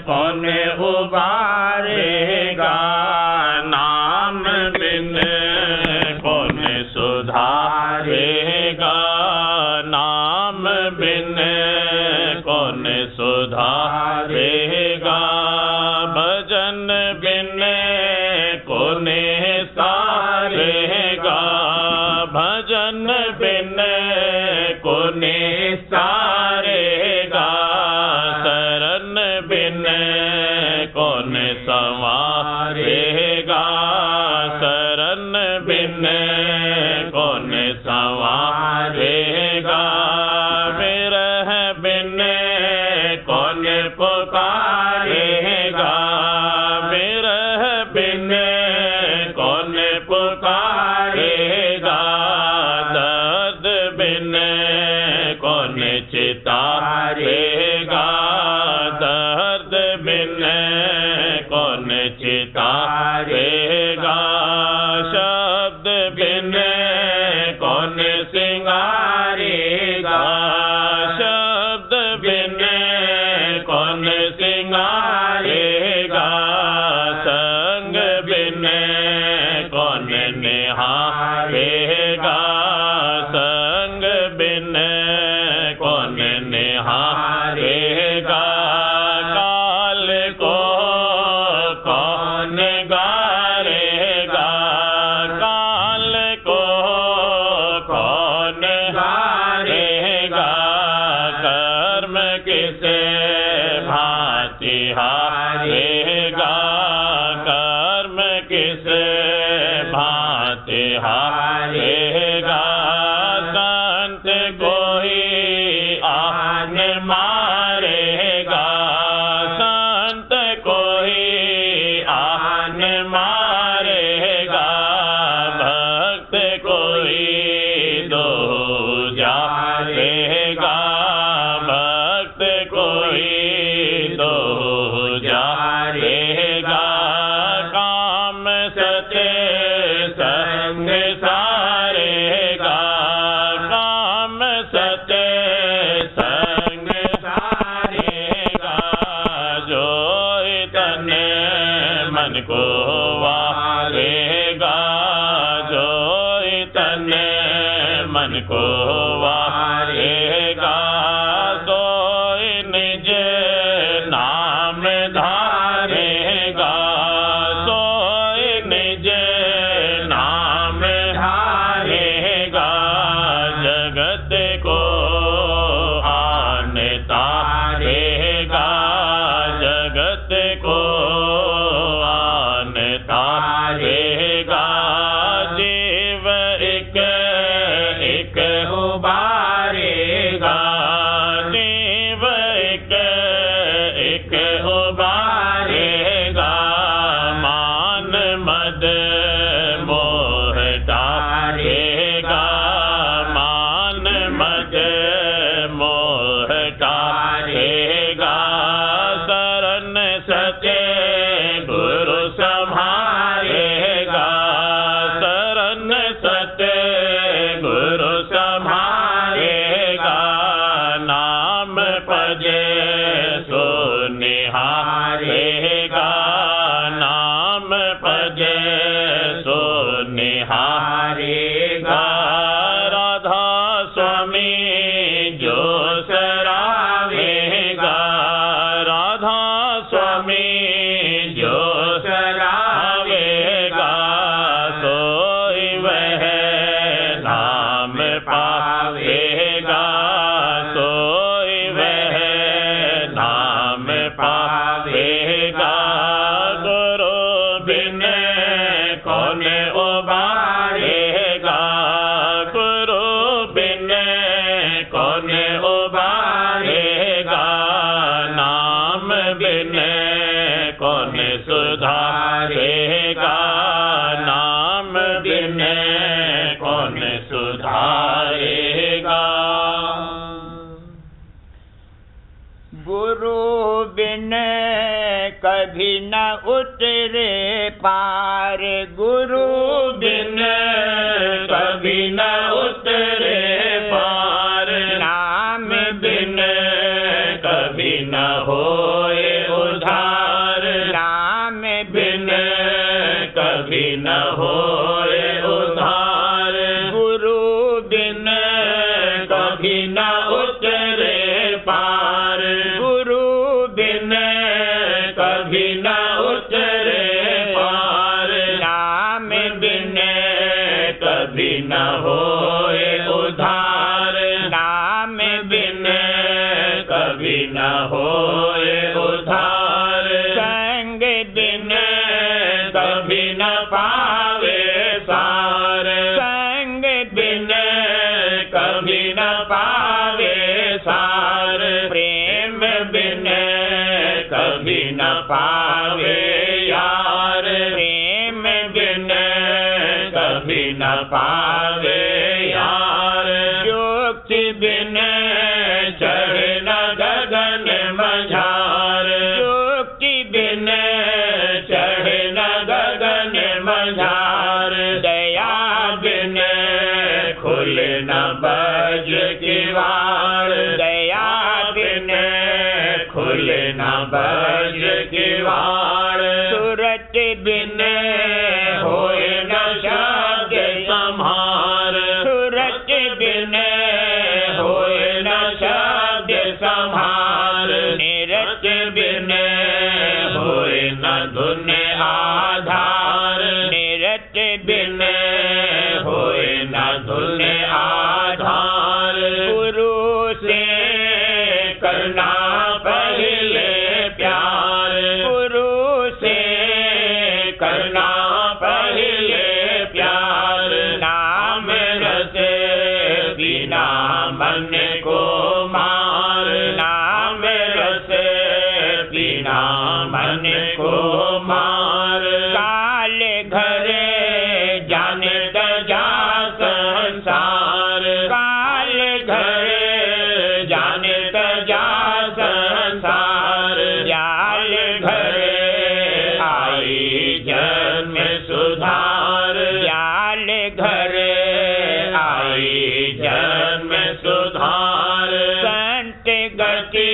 कौन उबारेगा, नाम बिन कौन सुधारेगा, नाम बिन कौन सुधारेगा, भजन बिन कौन सारेगा, भजन बिन कौन सारेगा, शरण बिन कौन संवारेगा, शरण बिन कौन संवारेगा, विरह बिन कौन पुकारेगा, विरह बिन कौन पुकारेगा, दर्द बिन कौन चितारेगा, दर्द बिन कौन चितारेगा, शब्द बिन कौन सिंगारेगा, शब्द बिन कौन सिंगारेगा, संग बिन कौन निहारेगा, संग बिन कौन निहारेगा, काल को कौन गारेगा, काल को कौन गारेगा, कर्म किसे भांति हारेगा, कर्म किसे भांति हारेगा, संत कोई आन मारेगा, संत कोई आन मारेगा, भक्त कोई दो जाएगा, भक्त कोई दो जाएगा, काम सते संग सारेगा, काम सते संग सारेगा, जो तन मन को वारेगा, जो तन मन को वारेगा, सोई निज नाम धारेगा, सोई निज नाम धारेगा, जगत को आन तारेगा, जगत को आन तारेगा, जीव एक एक उबारेगा, जीव एक एक उबारेगा, मान मद मोह टारेगा, मान मद मोह टारेगा, शरण सत्य गुरु संभारेगा, शरण सत्य गुरु संभारेगा, नाम पजे सो निहारेगा, नाम पजे सो निहारेगा, राधा स्वामी जो सरावेगा, राधा स्वामी जो सरावेगा, सोई वह धाम पावेगा, सोई वह धाम पावेगा, गुरु बिन कौन उबारेगा, गुरु बिन कौन उबारेगा, नाम बिन कौन सुधारेगा, नाम बिन कौन सुधारेगा, गुरु बिन कभी न उतरे पार, गुरु बिन कभी न उतरे पार, नाम बिन कभी न होए उधार, नाम बिन कभी न होए उधार, गुरु बिन कभी न उतरे पार, गुरु बिन कभी न उतरे पार, नाम बिन कभी न होए उधार, नाम बिन कभी न होए उधार, संग बिन कभी न पावे सार, संग बिन कभी न पावे सार, प्रेम बिन कभी न पावे यार, प्रेम बिन कभी न पावे यार, जोक्ति बिन चढ़े न गगन मझार, जोक्ति बिन चढ़े न गगन मझार, दया बिन खुले न बज किवाड़, दया बिन खुले न बज किवाड़, सूरत बिन होए न शब्द संहार, सूरत बिन होए न शब्द संहार, निरत बिन होए न धुन आधार, निरत बिन होए न धुन आधार, गुरु से करना पहले प्यार, गुरु से करना पहले प्यार, नाम रस बिना मन को मार, नाम रस बिना मन को मार, काल घर जाने तजा संसार, काल घर जाने तजा संसार, जाल घर आई जन्म सुधार, जाल घर आई जन्म सुधार, संत गति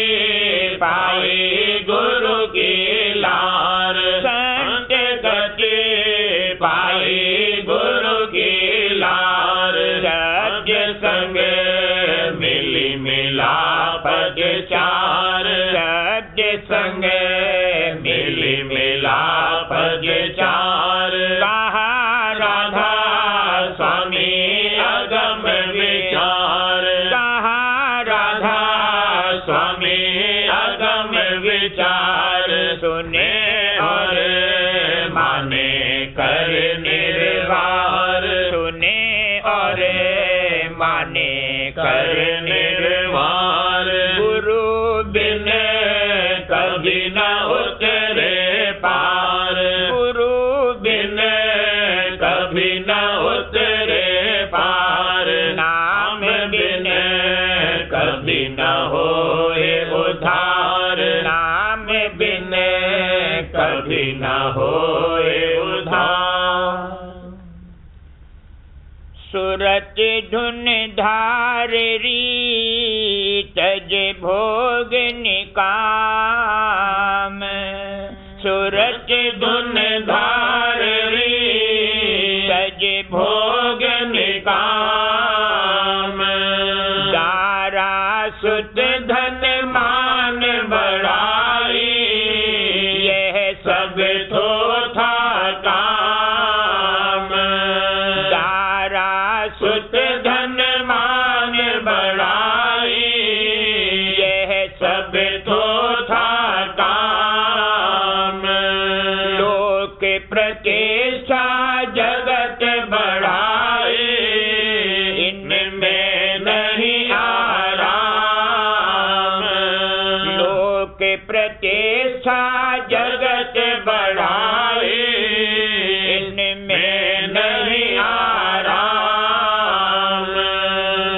पाई गुरु की लार, संत गति पाई गुरु की लार, सत्य संग मिली मिला पद चार, सत्य संग मिली मिला पद चार, कहा राधा स्वामी अगम विचार, कहा राधा स्वामी अगम विचार, सुने और माने कर निर्वार, सुने और माने कर निर्वार, गुरु बिन कभी न उतरे पार, गुरु बिन कभी न उतरे पार, नाम बिन कभी न होए उधार, नाम बिन कभी न होए उधार, सुरत धुन धार री तज भोग निकाम, सुरत धुन धार री तज भोग निकाम, दारा सुत धन मान बढ़ाई, यह सब थोथा काम, दारा सुत धन मान बढ़ाई, यह सब थोथा काम, लोक प्रतिष्ठा जगत बढ़ाए, इनमें नहीं आराम, लोक प्रतिष्ठा जगत बढ़ाए, इनमें नहीं आराम,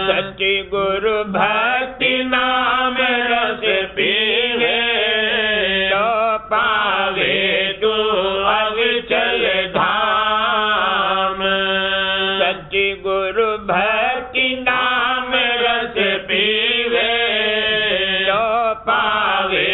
सच्ची गुरु भक्ति नाम रस पीवे, तो पावे तू अविचल धाम, सच्ची गुरु भक्ति नाम रस पीवे, तो पावे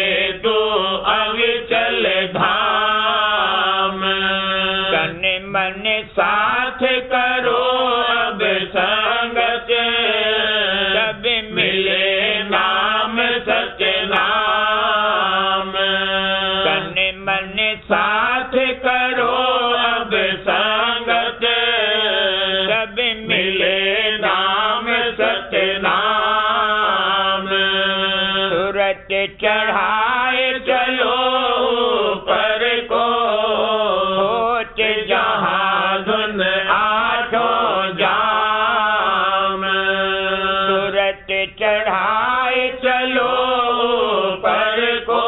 चढ़ाए चलो पर को, होत जहाँ धुन आठों जाम। सूरत चढ़ाए चलो पर को,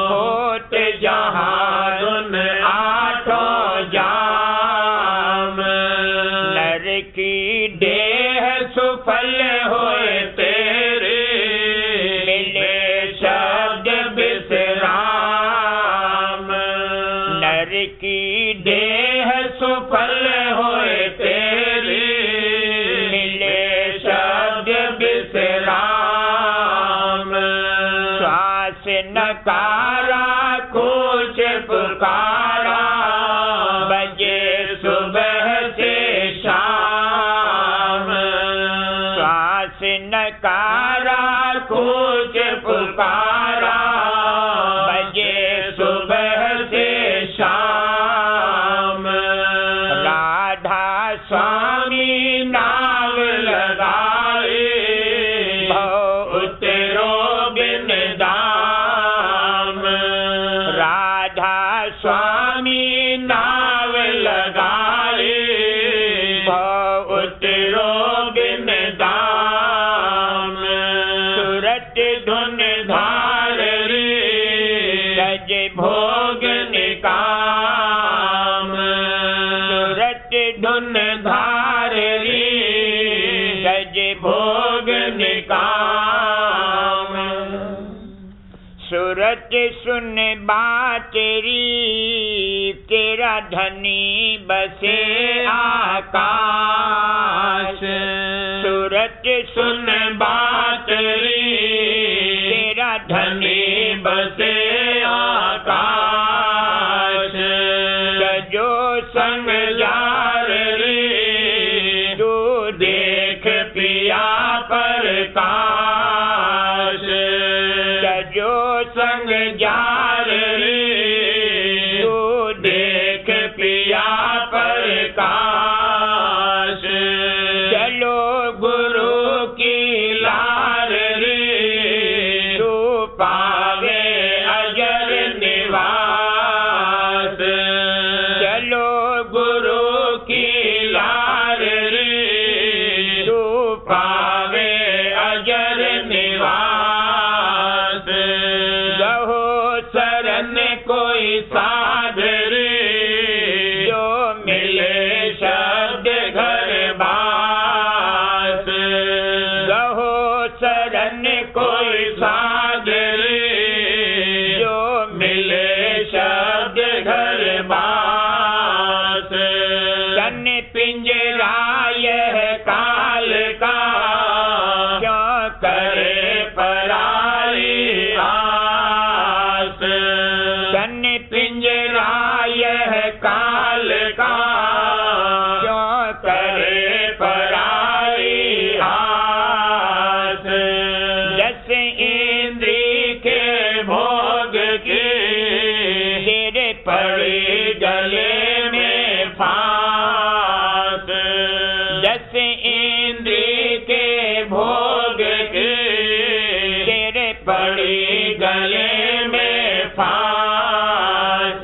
होत जहाँ धुन आठों जाम। नर की देह सुफल होए तेरे, मिले शब्द विश्राम। नर की देह सुफल होए तेरे, मिले शब्द विश्राम। श्वास नकारा कुछ पुकारा, बजे सुबह से शाम। श्वास नकारा कुछ पुकारा, बजे सुबह से शाम। राधा स्वामी नाव लगाए, उतरो बिन दाम। राधा स्वामी नाव लगाए, उतरो बिन दाम। सूरत धुन धार रे, सज भोग निकाम। सूरत धुन धार रे, सज भोग निकाम। सूरत सुन बात री, तेरा धनी बसे आकाश। सूरत सुन बात री, तेरा धनी बसे आकाश। सजो संग जार रे, तू देख पिया पर काश। सजो संग जार रे, तू देख पिया पर काश। चलो गुरु की लार रे, तू पावे अजर निवास। चलो गुरु की लार रे, तू पावे अजर निवास। गहो शरण कोई साध रे, जो मिले शब्द घर बास। गहो शरण कोई साध रे, जो मिले शब्द घर बास। तन पिंजरा यह काल का, क्यों करे पराई आस। तन पिंजरा यह काल का, क्यों करे पराई आस। जस इंद्री के भोग की, तेरे पड़ी गले में फांस। जस इंद्री के भोग की, तेरे पड़ी गले में फांस।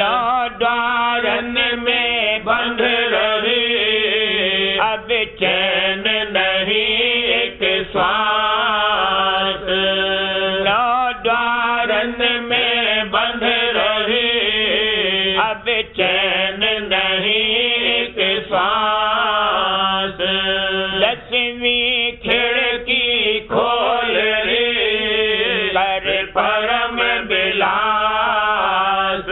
नौ द्वारन में बंध रही, अब चैन नहीं एक श्वास। नौ द्वारन में बंध रही, अब चैन नहीं एक श्वास। 10वीं खिड़की खोल रे, कर परम विलास।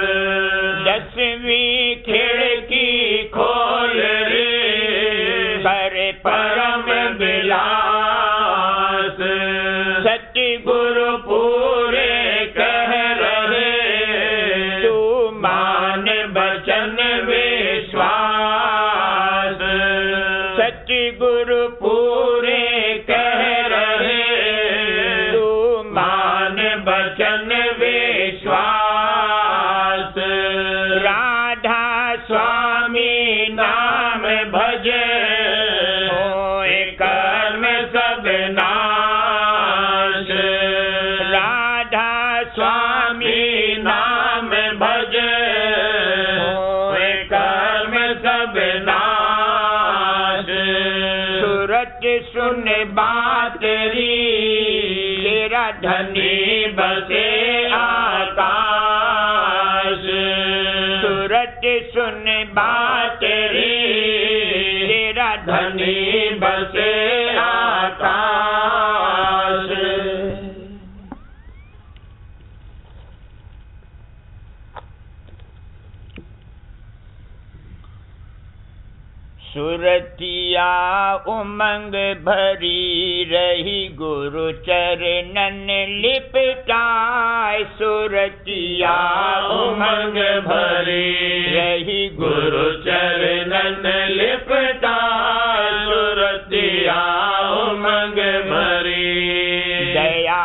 10वीं खिड़की खोल रे, कर परम विलास। सतगुरु पूरे कह रहे, तू मान बचन विश्वास। सतगुरु पूरे कह रहे, तू मान बचन विश्वास। राधा स्वामी नाम भजे, होए कर्म सब नाश। राधा स्वामी नाम भज कर्म सब नाश सूरत सुन बात री तेरा धनी बसे आकाश सूरत सुन बात री तेरा धनी बसे आकाश सुरतिया उमंग भरी रही गुरु चरणन लिपटाए सुरतिया उमंग भरी रही गुरु चरणन लिपटाए सुरतिया उमंग भरी दया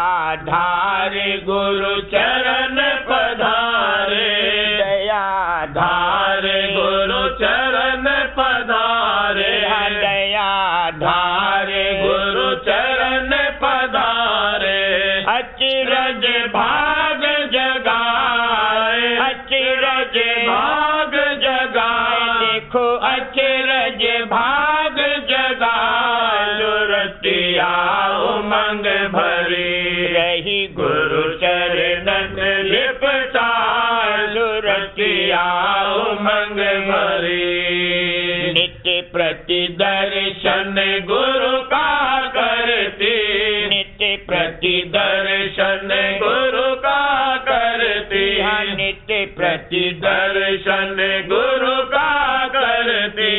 धार गुरु चरण पधारे दया धार गुरु चरण पधारे दया धार गुरु चरण पधारे अचरज भाग जगाए अचरज भाग जगाए देखो अचरज भाग जगाए सुरतिया उमंग भरी रही गुरु चरणन लिपटाए सुरतिया उमंग भरी नित्य प्रति दर्शन गुरु का करती नित्य प्रति दर्शन गुरु का करती नित्य प्रति दर्शन गुरु का करती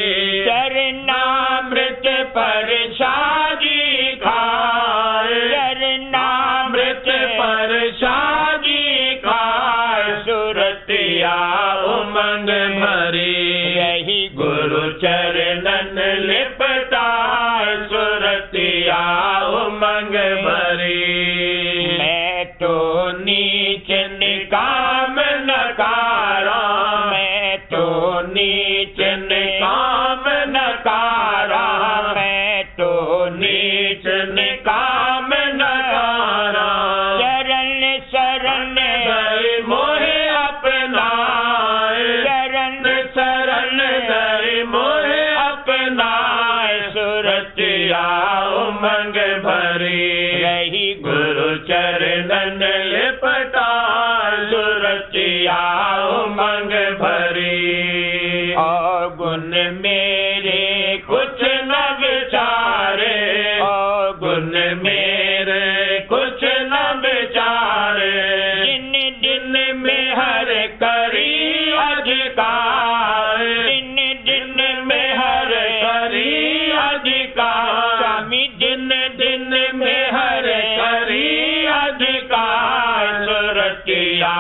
चरणामृत परसादी खाए चरणामृत परसादी खाए सुरतिया उमंग भरी रही गुरु चरणन लिपटाए सुरतिया उमंग भरी मैं तो नीच निकाम नकारा मैं तो नीच निकाम नकारा मैं तो नीच निकाम नकारा चरण शरण गए मोहे अपनाए चरण शरण गए मोहे अपनाए सुरतिया उमंग भरी रही गुरु चरणन लिपटाए सुरतिया उमंग भरी और गुण मेरे कुछ न विचारे और गुण मेरे कुछ न विचारे दिन दिन में हर करी अधिकार दिन दिन में हर करी अधिकार स्वामी दिन दिन में हर करी अधिकार सुरतिया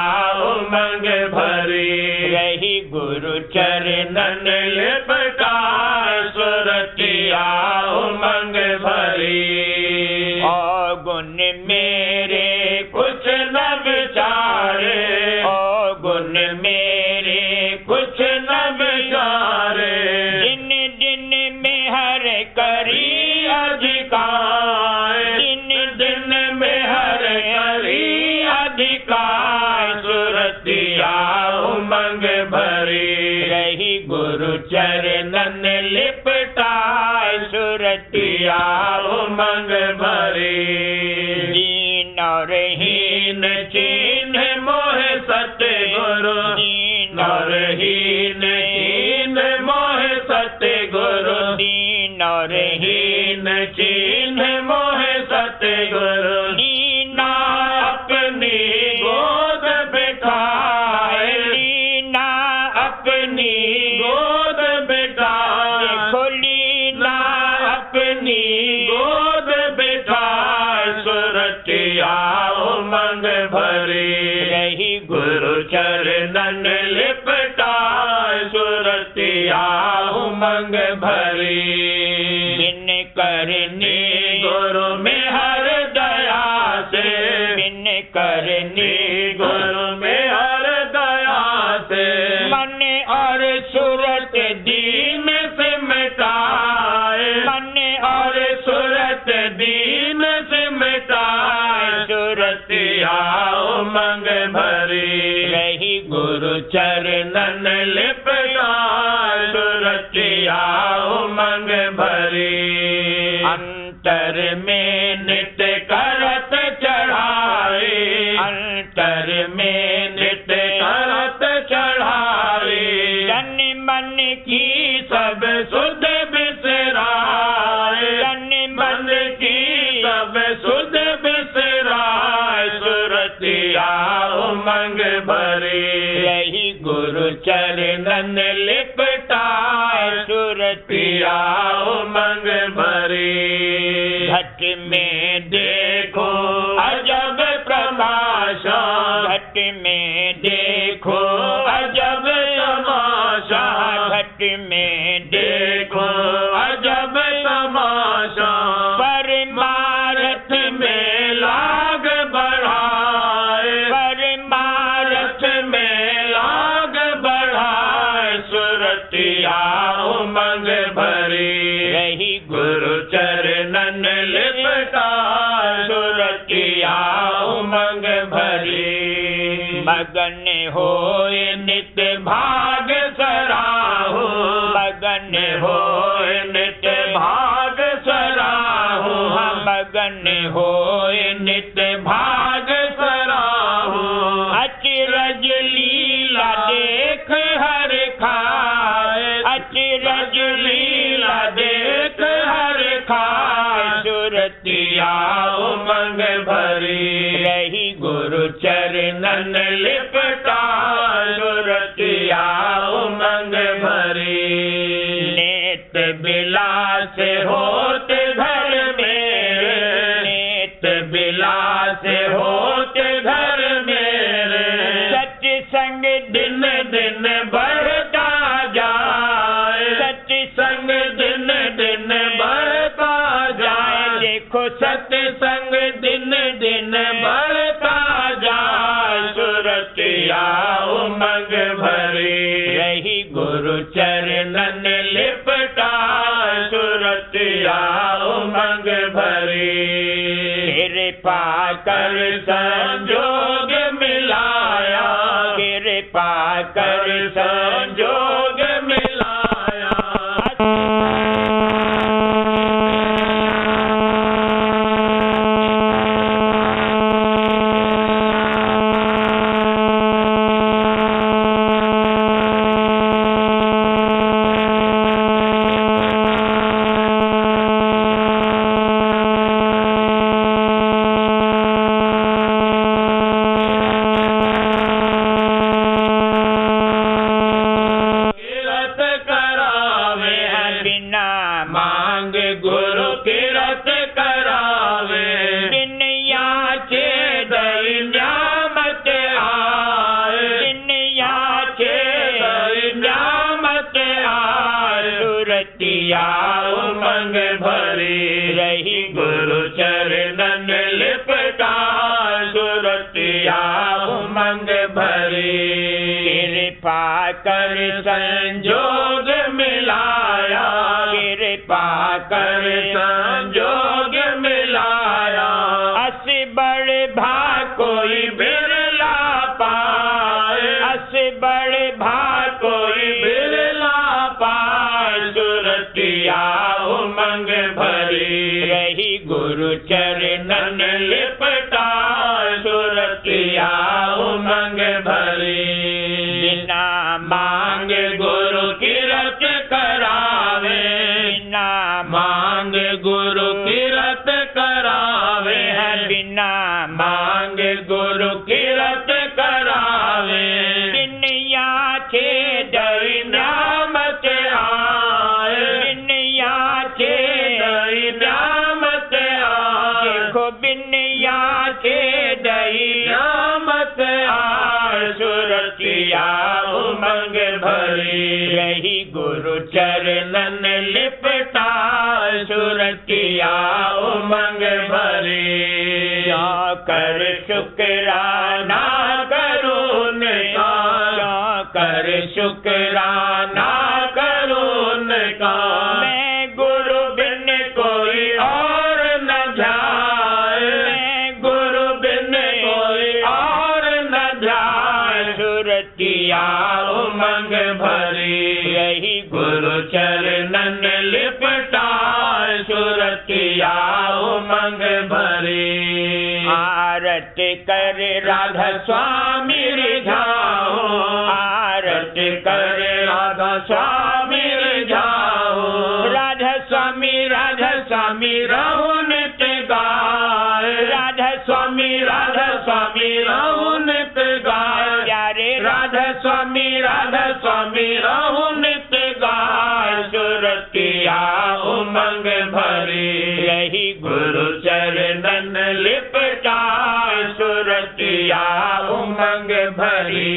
उमंग भरी रही गुरु चरणन लिपटाए सुरतिया उमंग भरी और गुण मेरे कुछ न विचारे और गुण मेरे कुछ न विचारे दिन दिन में हर करी अधिकार दिन दिन में हर करी अधिकार सुरतिया उमंग भरी रही गुरु चरणन लिपटाए सुरतिया उमंग भरी दीन और हीन चीन्ह मोह सतगुरु दीन और हीन चीन्ह मोह सतगुरु दीन और हीन चीन्ह मोह सतगुरु दीना अपनी गोद बिठाए लीना अपनी गोद बिठाए खोलीना अपनी गोद बिठाए सुरतिया उमंग भरी रही गुरु चरणन लिपटाए सुरतिया उमंग भरी बिन करनी गुरु में हर दया से बिन करनी गुरु में हर दया से मन और सूरत दीन से मिटाए मन और सूरत दीन से मिटाए सुरतिया उमंग भरी रही गुरु चरणन लिपटा सुरतिया उमंग भरी अंतर में नित्य करत चढ़ाई अंतर में नित्य करत चढ़ाई तन मन की सब सुध बिसराए तन मन की सब सुध बिसराए सुरतिया उमंग भरी रही गुरु चरणन लिपटाए सुरतिया उमंग भरी घट में देखो अजब प्रभाषा घट में देखो अजब तमाशा घट में देखो अजब तमाशा परमारथ में लाग बढ़ाए परमारथ में लाग बढ़ाए सुरतिया उमंग भरी रही गुरु चरणन लिपटा सुरतिया उमंग भरी मगन होए नित्य भाग सराहो मगन होए नित्य भाग सराहो मगन होए नित्य भाग सराहो अचरज लीला देख हर खाए अचरज लीला देख हर खाए सुरतिया उमंग भरी रही गुरु चरणन लिपटा सुरतिया उमंग भरी नेत बिलास होते घर मेरे नेत बिलास होते घर मेरे सत्संग दिन दिन बढ़ता जाए सत्संग दिन दिन बढ़ता जाए देखो सत्संग दिन दिन बढ़ता जाए सुरतिया उमंग भरी रही गुरु चरणन लिपटा सुरतिया उमंग भरी कृपा कर संजोग मिलाया कृपा कर संजोग मिलाया उमंग भरी रही गुरु चरणन लिपटा सुरतिया उमंग भरी कृपा कर संजोग मिलाया कृपा कर संजोग मिलाया अस बड़ भाग कोई बिरला पाए अस बड़ भाग कोई बिरला पाए सुरतिया उमंग भरी रही गुरु चरणन लिपटा सुरतिया उमंग भरी बिना मांग गुरु किरत करावे बिना मांग गुरु किरत करावे बिना मांग गुरु किरत करावे दुनिया के दई नामत आए दुनिया के दई नामत आए देखो बिनिया के दई नामत आए सुरतिया उमंग भरी रही गुरु चरणन लिपटा सुरतिया उमंग भरी कर शुक्राना करून का कर शुक्राना करून का मैं गुरु बिन कोई और न जाए मैं गुरु बिन कोई और सुरतिया उमंग भरी, यही गुरु चरणन लिपटाए सुरतिया उमंग भरी। आरती कर राधा स्वामी रिझाओ, आरती कर राधा स्वामी रिझाओ, राधा स्वामी रहो नित्य गाय, राधा स्वामी रहो नित्य गाय, प्यारे राधा स्वामी रहो नित्य गाय। सुरतिया उमंग भरी, यही गुरु चरणन लिपटाए सुरतिया उमंग भरी।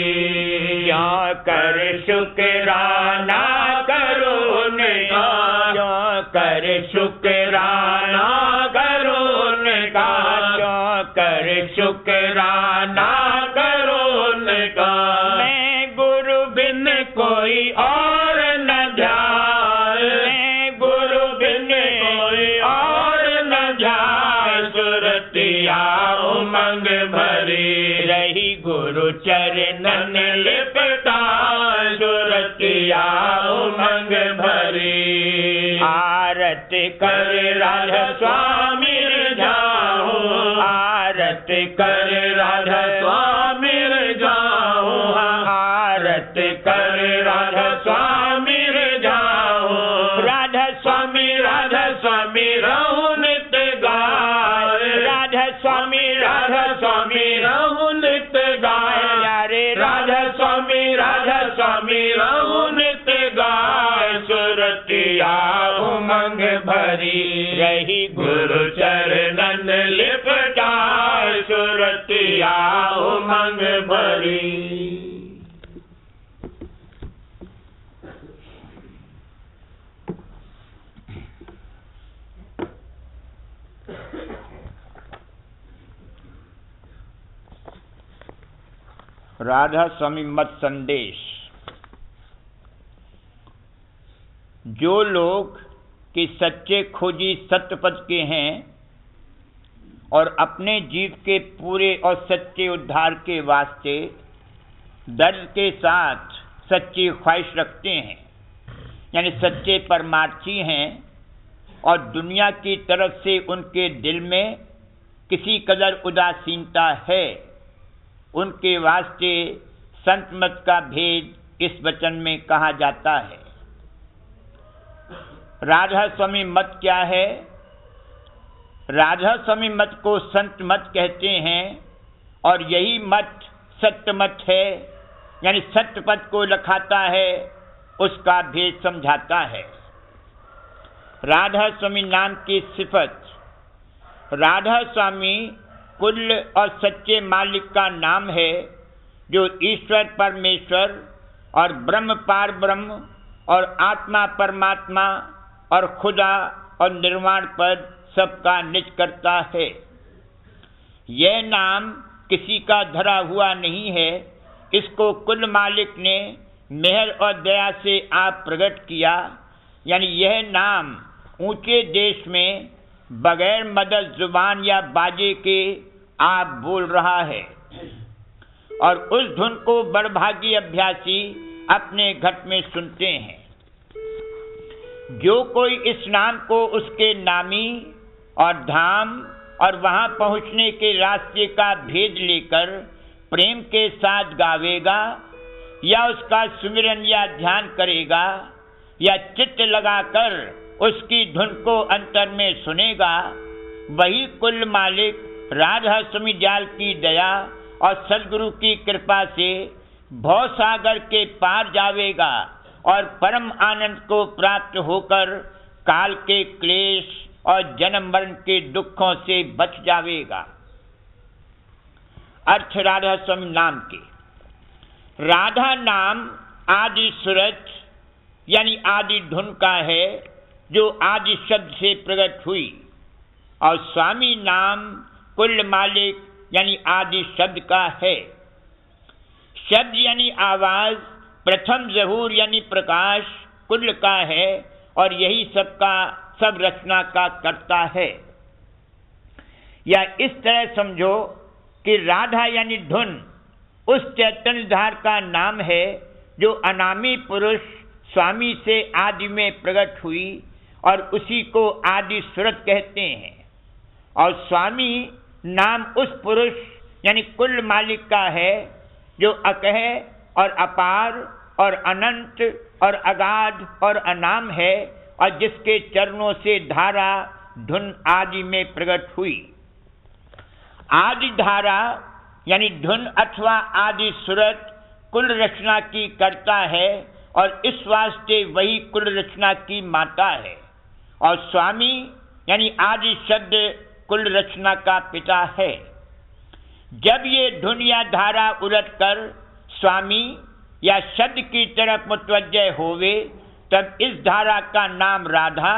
क्यों कर शुक्राना करो उनका, क्यों कर शुक्राना करो उनका, क्यों कर शुक्राना करो उनका। मैं गुरु बिन कोई और न जाए, मैं गुरु बिन कोई और न जाए। सुरतिया उमंग भरी, रही गुरु चरणन लिपटाए सुरतिया उमंग भरी। आरती कर राधा स्वामी रिझाओ, आरती कर राधा स्वामी रिझाओ, आरती कर राधा स्वामी रिझाओ, राधा स्वामी रहो नित्य गाय, राधा स्वामी रहो नित्य गाय, प्यारे राधा स्वामी रहो नित्य गाय। सुरतिया उमंग भरी, रही गुरु चरणन लिपटाए सुरतिया उमंग भरी। राधा स्वामी मत संदेश। जो लोग कि सच्चे खोजी सत्यपद के हैं और अपने जीव के पूरे और सच्चे उद्धार के वास्ते दर्द के साथ सच्ची ख्वाहिश रखते हैं, यानी सच्चे परमार्थी हैं, और दुनिया की तरफ से उनके दिल में किसी कदर उदासीनता है, उनके वास्ते संत मत का भेद इस वचन में कहा जाता है। राधा स्वामी मत क्या है? राधा स्वामी मत को संत मत कहते हैं, और यही मत सत्य मत है, यानी सत्य पद को लखाता है, उसका भेद समझाता है। राधा स्वामी नाम की सिफत। राधा स्वामी कुल और सच्चे मालिक का नाम है, जो ईश्वर परमेश्वर और ब्रह्म पार ब्रह्म और आत्मा परमात्मा और खुदा और निर्वाण पद सबका निज करता है। यह नाम किसी का धरा हुआ नहीं है, इसको कुल मालिक ने मेहर और दया से आप प्रकट किया, यानी यह नाम ऊंचे देश में बगैर मदद जुबान या बाजे के आप बोल रहा है, और उस धुन को बड़भागी अभ्यासी अपने घट में सुनते हैं। जो कोई इस नाम को उसके नामी और धाम और वहां पहुंचने के रास्ते का भेद लेकर प्रेम के साथ गावेगा, या उसका सुमिरन या ध्यान करेगा, या चित्त लगाकर उसकी धुन को अंतर में सुनेगा, वही कुल मालिक राधा स्वामी जाल की दया और सद्गुरु की कृपा से भवसागर के पार जावेगा और परम आनंद को प्राप्त होकर काल के क्लेश और जन्म मरण के दुखों से बच जावेगा। अर्थ राधा स्वामी नाम के। राधा नाम आदि सूरत यानी आदि धुन का है, जो आदि शब्द से प्रकट हुई, और स्वामी नाम कुल मालिक यानी आदि शब्द का है। शब्द यानी आवाज, प्रथम ज़हूर यानी प्रकाश कुल का है, और यही सबका सब रचना का करता है। या इस तरह समझो कि राधा यानी धुन उस चैतन्य धार का नाम है जो अनामी पुरुष स्वामी से आदि में प्रकट हुई और उसी को आदि सूरत कहते हैं। और स्वामी नाम उस पुरुष यानी कुल मालिक का है जो अकह और अपार और अनंत और अगाध और अनाम है और जिसके चरणों से धारा धुन आदि में प्रकट हुई। आदि धारा यानी धुन अथवा आदि सूरत कुल रचना की करता है और इस वास्ते वही कुल रचना की माता है। और स्वामी यानी आदि शब्द कुल रचना का पिता है। जब ये धुन या धारा उलटकर स्वामी या शब्द की तरफ मुतवज्जह होवे तब इस धारा का नाम राधा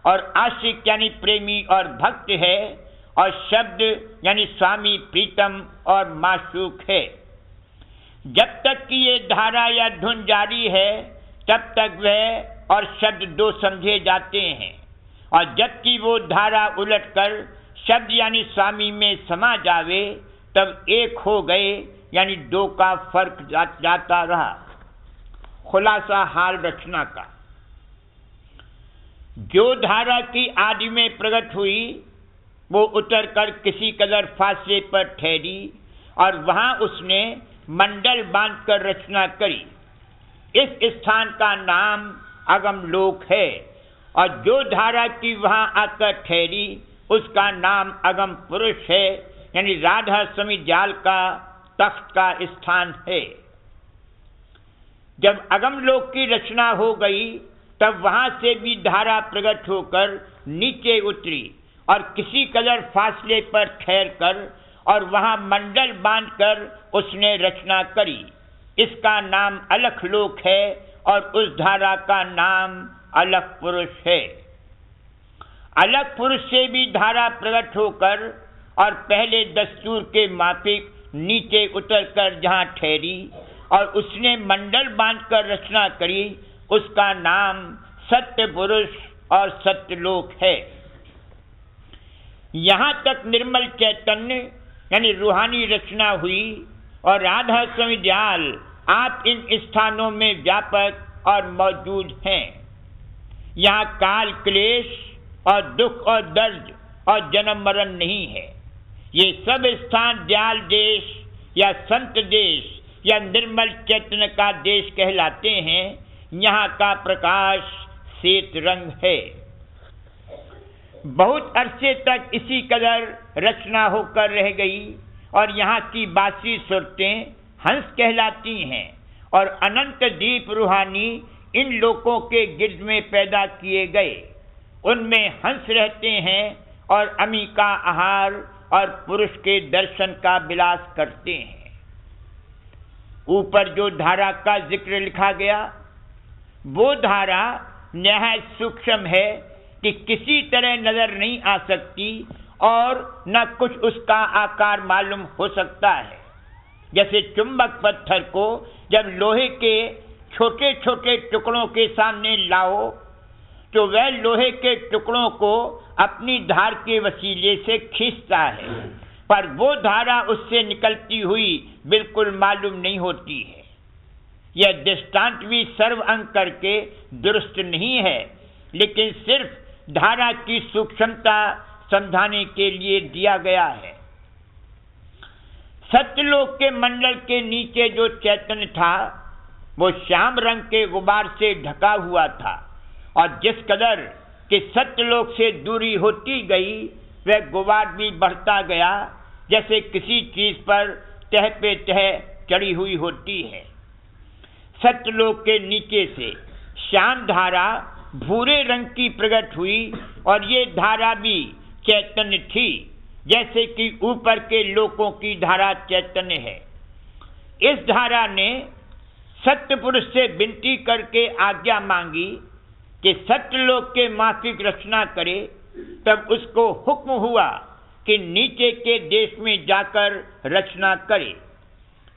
और आशिक यानी प्रेमी और भक्त है और शब्द यानी स्वामी प्रीतम और माशूक है। जब तक कि ये धारा या धुन जारी है तब तक वह और शब्द दो समझे जाते हैं और जबकि वो धारा उलटकर शब्द यानी स्वामी में समा जावे तब एक हो गए यानी दो का फर्क जाता रहा। खुलासा हाल रचना का। जो धारा की आदि में प्रकट हुई वो उतरकर किसी कदर फासले पर ठहरी और वहां उसने मंडल बांधकर रचना करी। इस स्थान का नाम अगम लोक है और जो धारा की वहां आकर ठहरी उसका नाम अगम पुरुष है यानी राधा स्वामी जाल का तख्त का स्थान है। जब अगम लोक की रचना हो गई तब वहां से भी धारा प्रकट होकर नीचे उतरी और किसी कदर फासले पर ठहर कर और वहां मंडल बांधकर उसने रचना करी। इसका नाम अलख लोक है और उस धारा का नाम अलख पुरुष है। अलख पुरुष से भी धारा प्रकट होकर और पहले दस्तूर के माफिक नीचे उतरकर जहां ठहरी और उसने मंडल बांधकर रचना करी उसका नाम सत्य पुरुष और सत्यलोक है। यहां तक निर्मल चैतन्य यानी रूहानी रचना हुई और राधा स्वामी जाल आप इन स्थानों में व्यापक और मौजूद हैं। यहाँ काल क्लेश और दुख और दर्द और जन्म मरण नहीं है। ये सब स्थान दयाल देश या संत देश या निर्मल चैतन्य का देश कहलाते हैं। यहाँ का प्रकाश श्वेत रंग है। बहुत अरसे तक इसी कदर रचना होकर रह गई और यहाँ की बासी सुरतें हंस कहलाती हैं और अनंत दीप रूहानी इन लोगों के गिर्द में पैदा किए गए। उनमें हंस रहते हैं और अमी का आहार और पुरुष के दर्शन का विलास करते हैं। ऊपर जो धारा का जिक्र लिखा गया वो धारा निहायत सूक्ष्म है कि किसी तरह नजर नहीं आ सकती और न कुछ उसका आकार मालूम हो सकता है। जैसे चुंबक पत्थर को जब लोहे के छोटे छोटे टुकड़ों के सामने लाओ तो वह लोहे के टुकड़ों को अपनी धार के वसीले से खींचता है, पर वो धारा उससे निकलती हुई बिल्कुल मालूम नहीं होती है। यह दृष्टांत भी सर्व अंग करके दुरुस्त नहीं है, लेकिन सिर्फ धारा की सूक्ष्मता समझाने के लिए दिया गया है। सत्यलोक के मंडल के नीचे जो चैतन्य था वो श्याम रंग के गुबार से ढका हुआ था और जिस कदर कि सत्यलोक से दूरी होती गई वह गुबार भी बढ़ता गया, जैसे किसी चीज पर तह पे तह चढ़ी हुई होती है। सत्यलोक के नीचे से श्याम धारा भूरे रंग की प्रकट हुई और ये धारा भी चैतन्य थी, जैसे कि ऊपर के लोकों की धारा चैतन्य है। इस धारा ने सत्य पुरुष से विनती करके आज्ञा मांगी कि सत्यलोक के माफिक रचना करे, तब उसको हुक्म हुआ कि नीचे के देश में जाकर रचना करे।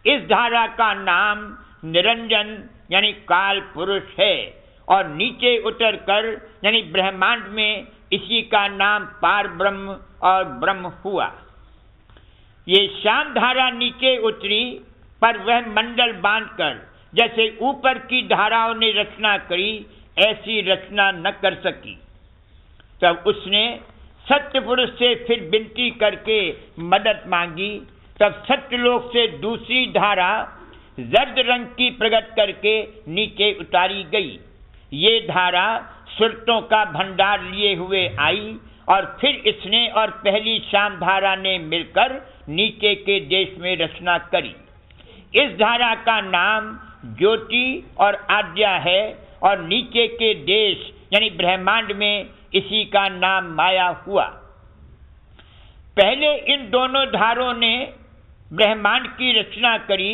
इस धारा का नाम निरंजन यानी काल पुरुष है और नीचे उतरकर यानी ब्रह्मांड में इसी का नाम पार ब्रह्म और ब्रह्म हुआ। ये श्याम धारा नीचे उतरी पर वह मंडल बांधकर जैसे ऊपर की धाराओं ने रचना करी, ऐसी रचना न कर सकी। तब उसने सत्य पुरुष से फिर विनती करके मदद मांगी। तब सत्यलोक से दूसरी धारा जर्द रंग की प्रकट करके नीचे उतारी गई। ये धारा सुरतों का भंडार लिए हुए आई और फिर इसने और पहली शाम धारा ने मिलकर नीचे के देश में रचना करी। इस धारा का नाम ज्योति और आद्या है और नीचे के देश यानी ब्रह्मांड में इसी का नाम माया हुआ। पहले इन दोनों धारों ने ब्रह्मांड की रचना करी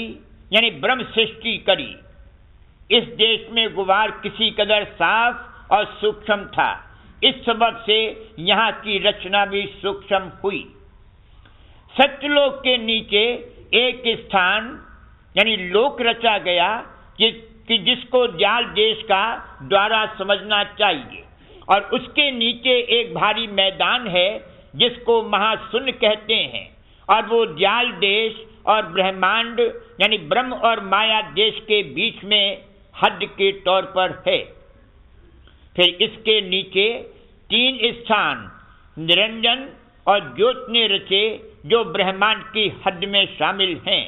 यानी ब्रह्म सृष्टि करी। इस देश में गुबार किसी कदर साफ और सूक्ष्म था, इस सबब से यहाँ की रचना भी सूक्ष्म हुई। सत्यलोक के नीचे एक स्थान यानी लोक रचा गया कि जिसको जाल देश का द्वारा समझना चाहिए, और उसके नीचे एक भारी मैदान है जिसको महाशून्य कहते हैं, और वो जाल देश और ब्रह्मांड यानी ब्रह्म और माया देश के बीच में हद के तौर पर है। फिर इसके नीचे 3 स्थान निरंजन और ज्योत ने रचे जो ब्रह्मांड की हद में शामिल हैं।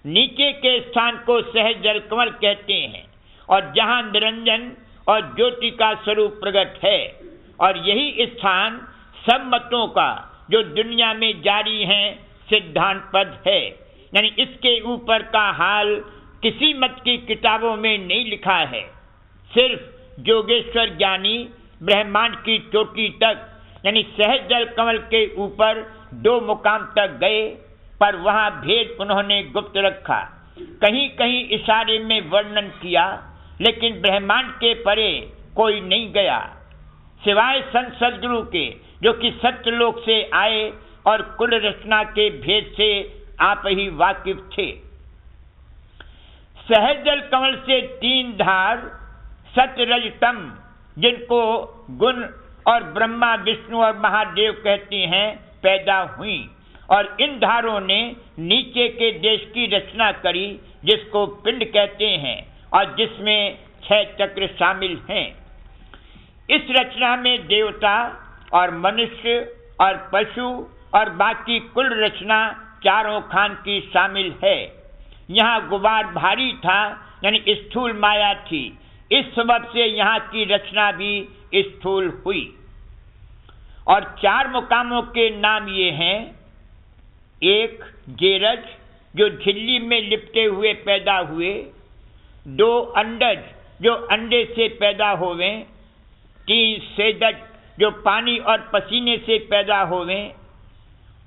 नीचे के स्थान को सहज जल कमल कहते हैं और जहाँ निरंजन और ज्योति का स्वरूप प्रकट है, और यही स्थान सब मतों का जो दुनिया में जारी है सिद्धांत पद है। यानी इसके ऊपर का हाल किसी मत की किताबों में नहीं लिखा है। सिर्फ जोगेश्वर ज्ञानी ब्रह्मांड की चोटी तक यानी सहज जल कमल के ऊपर 2 मुकाम तक गए, पर वहां भेद उन्होंने गुप्त रखा। कहीं कहीं इशारे में वर्णन किया, लेकिन ब्रह्मांड के परे कोई नहीं गया सिवाय संत सद्गुरु के, जो कि सत्यलोक से आए और कुल रचना के भेद से आप ही वाकिफ थे। सहज जल कमल से 3 धार सतरजतम, जिनको गुण और ब्रह्मा विष्णु और महादेव कहते हैं, पैदा हुई, और इन धारों ने नीचे के देश की रचना करी जिसको पिंड कहते हैं और जिसमें 6 चक्र शामिल हैं। इस रचना में देवता और मनुष्य और पशु और बाकी कुल रचना चारों खान की शामिल है। यहाँ गुबार भारी था यानी स्थूल माया थी, इस सबब से यहाँ की रचना भी स्थूल हुई। और 4 मुकामों के नाम ये हैं। 1 जेरज जो झिल्ली में लिपटे हुए पैदा हुए, 2 अंडज जो अंडे से पैदा होवे, 3 सेदज जो पानी और पसीने से पैदा होवे,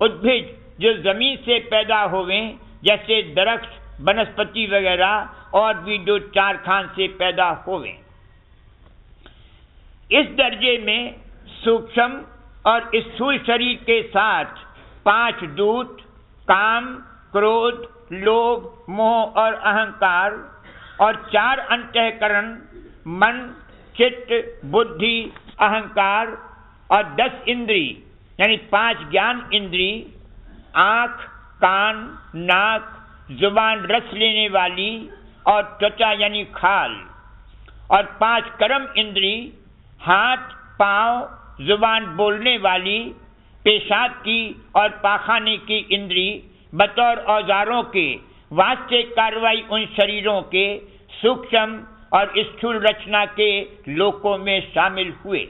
उद्भिज जो जमीन से पैदा होवे जैसे दरख्त वनस्पति वगैरह, और भी जो 4 खान से पैदा होवे। इस दर्जे में सूक्ष्म और स्थूल शरीर के साथ 5 दूत काम, क्रोध, लोभ, मोह और अहंकार, और 4 अंतःकरण मन, चित्त, बुद्धि, अहंकार, और 10 इंद्री यानी 5 ज्ञान इंद्री, आँख, कान, नाक, जुबान रस लेने वाली, और त्वचा यानी खाल, और 5 कर्म इंद्री, हाथ, पांव, जुबान बोलने वाली, पेशाब की और पाखाने की इंद्री, बतौर औजारों के वास्ते कार्रवाई उन शरीरों के सूक्ष्म और स्थूल रचना के लोकों में शामिल हुए।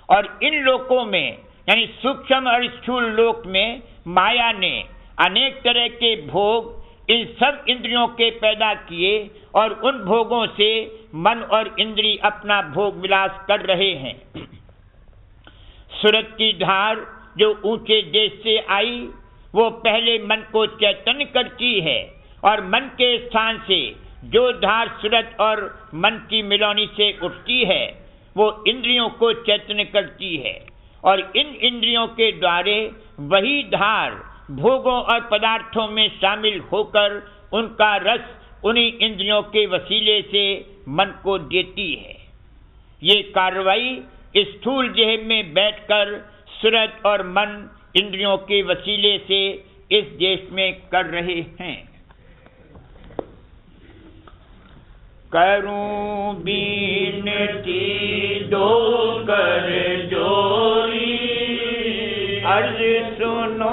और इन लोकों में यानी सूक्ष्म और स्थूल लोक में माया ने अनेक तरह के भोग इन सब इंद्रियों के पैदा किए, और उन भोगों से मन और इंद्री अपना भोग विलास कर रहे हैं। सूरत की धार जो ऊंचे देश से आई, वो पहले मन को चैतन्य करती है, और मन के स्थान से जो धार सूरत और मन की मिलौनी से उठती है, वो इंद्रियों को चैतन्य करती है, और इन इंद्रियों के द्वारे वही धार भोगों और पदार्थों में शामिल होकर उनका रस उन्हीं इंद्रियों के वसीले से मन को देती है। ये कार्रवाई स्थूल देह में बैठकर सूरत और मन इंद्रियों के वसीले से इस देश में कर रहे हैं। करूं बीनती दो कर जोरी, अर्ज सुनो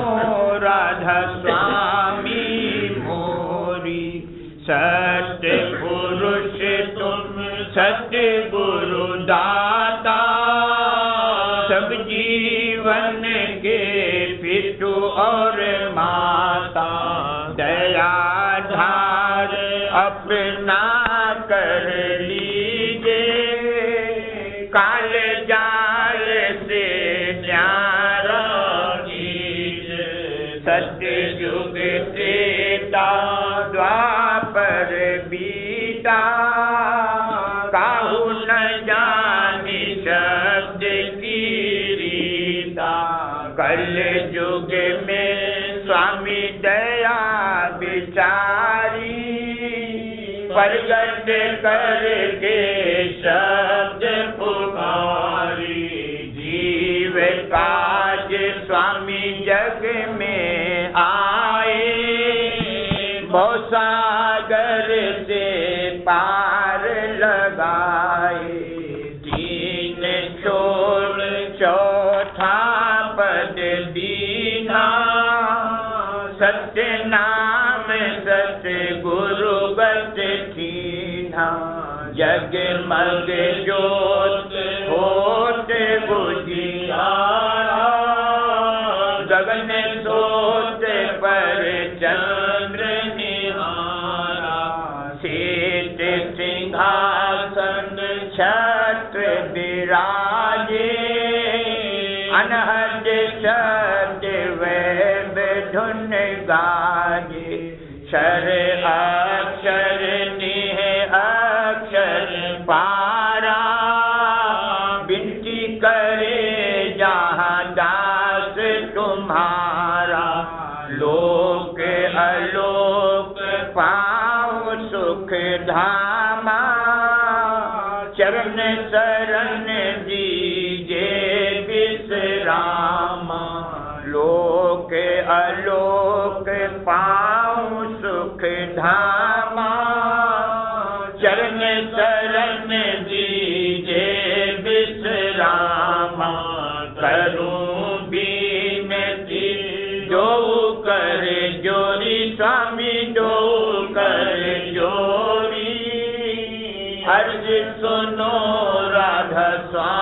राधा स्वामी मोरी। सत्य पुरुष तुम सत्य गुरु दाता, सब जीवन के पितु और माता। दयाधार अपना कर लीजिए, काल जाल से न्यारा कीजिए। सत्य युग त्रेता द्वापर बीता, काहू न जानी शब्द की रीता। कल युग में स्वामी दया विचारी, प्रगट करके शब्द पुकारी। जीव काज स्वामी जग में आए, भवसागर से पार लगाए। तीन छोड़ चौथा पद दीना, सत्य नाम सत्य गुरु बस कीन्हा। जगमग ज्योत होत बुझियारा, गगन सोत पर चंद्र निहारा। शीत सिंहासन छत्र विराजे, अनहद सत्य वैभ धुन गाजे। क्षर अक्षर निह अक्षर पारा, विनती करे जहाँ दास तुम्हारा। लोक अलोक पाओ सुख धामा, चरण शरण दीजे विश्रामा। लोक अलोक पाऊं सुख धामा, चरण शरण दीजे विश्रामा। करूं बीनती जो कर जोरी, स्वामी जो कर जोरी। अर्ज सुनो राधा स्वामी